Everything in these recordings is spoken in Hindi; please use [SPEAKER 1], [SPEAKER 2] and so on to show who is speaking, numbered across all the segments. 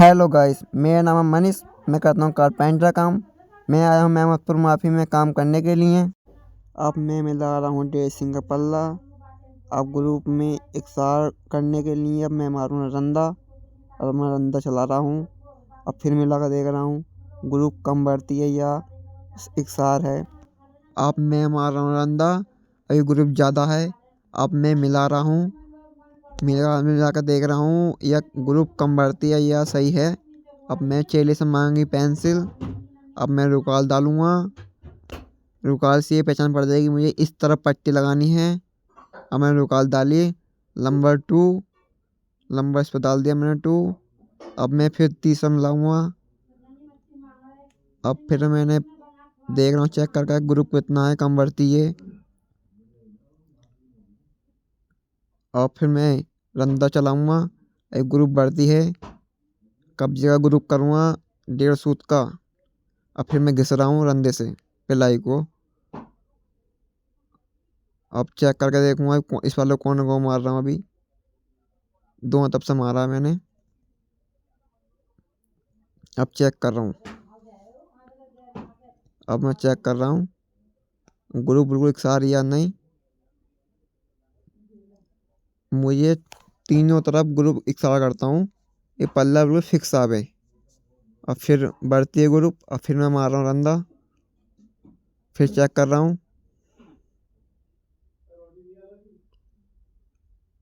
[SPEAKER 1] हेलो गाइस, मेरा नाम है मनीष। मैं करता हूँ कारपेंटर का काम। मैं आया हूँ मेहमदपुर माफी में काम करने के लिए। अब मैं मिला रहा हूँ ड्रेसिंग का पल्ला। अब ग्रुप में इकसार करने के लिए अब मैं मारूँ रंदा। अब मैं रंदा चला रहा हूँ। अब फिर मिला कर देख रहा हूँ ग्रुप कम बढ़ती है या इकसार है। अब मैं मार रहा हूँ रंदा। अभी ग्रुप ज़्यादा है। अब मैं मिला रहा हूँ। मिला कर देख रहा हूँ या ग्रुप कम बढ़ती है या सही है। अब मैं चेले से मांगी पेंसिल। अब मैं रुकाल डालूंगा। रुकाल से ये पहचान पड़ जाएगी मुझे इस तरफ पट्टी लगानी है। अब मैंने रुकाल डाली। नंबर 2 नंबर इस पर डाल दिया मैंने 2। अब मैं फिर तीसरा मिलाऊंगा। अब फिर मैंने देख रहा हूँ चेक करके ग्रुप कितना है कम बढ़ती है। और फिर मैं रंदा चलाऊंगा। एक ग्रुप बढ़ती है। कब्जे का ग्रुप करूँगा 1.5 सूत का। अब फिर मैं घिस रहा हूँ रंदे से पिलाई को। अब चेक करके देखूंगा इस वाले कौन को मार रहा हूँ। अभी दोनों तब से मारा है मैंने। अब चेक कर रहा हूँ। अब मैं चेक कर रहा हूँ ग्रुप बिल्कुल इकसार या नहीं। मुझे तीनों तरफ ग्रुप इकसार करता हूँ। ये पल्ला बिल्कुल फिक्स आवे। अब फिर बढ़ती है ग्रुप। अब फिर मैं मार रहा हूँ रंदा। फिर चेक कर रहा हूँ।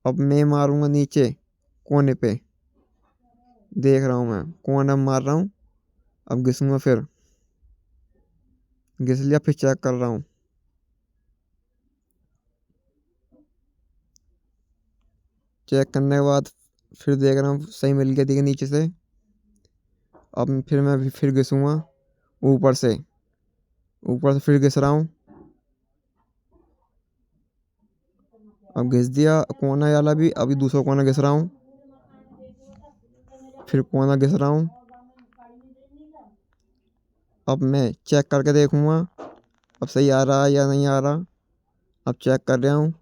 [SPEAKER 1] अब मैं मारूंगा नीचे कोने पे। देख रहा हूँ मैं कोने में मार रहा हूँ। अब घिसूंगा फिर। घिस लिया फिर चेक कर रहा हूँ। चेक करने के बाद फिर देख रहा हूँ सही मिल गया देखिए नीचे से। अब फिर मैं फिर घिसूंगा ऊपर से। ऊपर से फिर घिस रहा हूँ। अब घिस दिया कोना वाला भी। अभी दूसरा कोना घिस रहा हूँ। फिर कोना घिस रहा हूँ। अब मैं चेक करके देखूंगा अब सही आ रहा है या नहीं आ रहा। अब चेक कर रहा हूँ।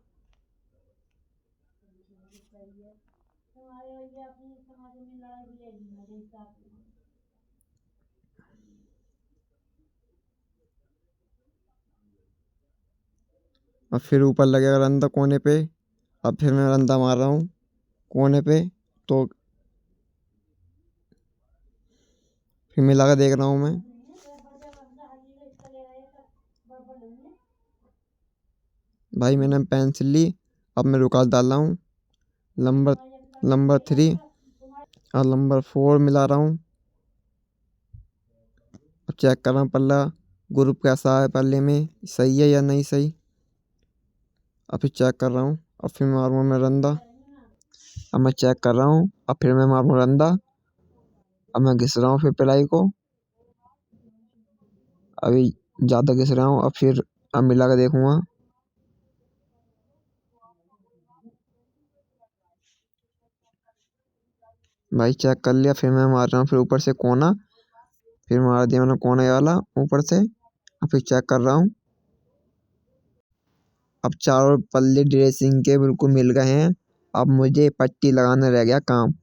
[SPEAKER 1] अब फिर ऊपर लगेगा रंदा कोने पे। अब फिर मैं रंदा मार रहा हूँ कोने पे। तो फिर मिला कर देख रहा हूँ मैं। भाई मैंने पेंसिल ली। अब मैं रुकाल डाल रहा हूँ। नंबर नंबर 3 और नंबर 4 मिला रहा हूँ। अब चेक कर रहा हूँ पल्ला ग्रुप कैसा है पल्ले में सही है या नहीं सही। अब फिर चेक कर रहा हूँ। अब फिर मारूंगा मैं रंदा। अब मैं चेक कर रहा हूँ। अब फिर मैं मारूंगा रंदा। अब मैं घिस रहा हूँ फिर पिलाई को। अभी ज़्यादा घिस रहा हूँ। अब मिला कर देखूंगा। भाई चेक कर लिया। फिर मैं मार रहा हूँ फिर ऊपर से कोना। फिर मार दिया मैंने कोने वाला ऊपर से। अब फिर चेक कर रहा हूँ। अब चारों पल्ले ड्रेसिंग के बिल्कुल मिल गए हैं। अब मुझे पट्टी लगाना रह गया काम।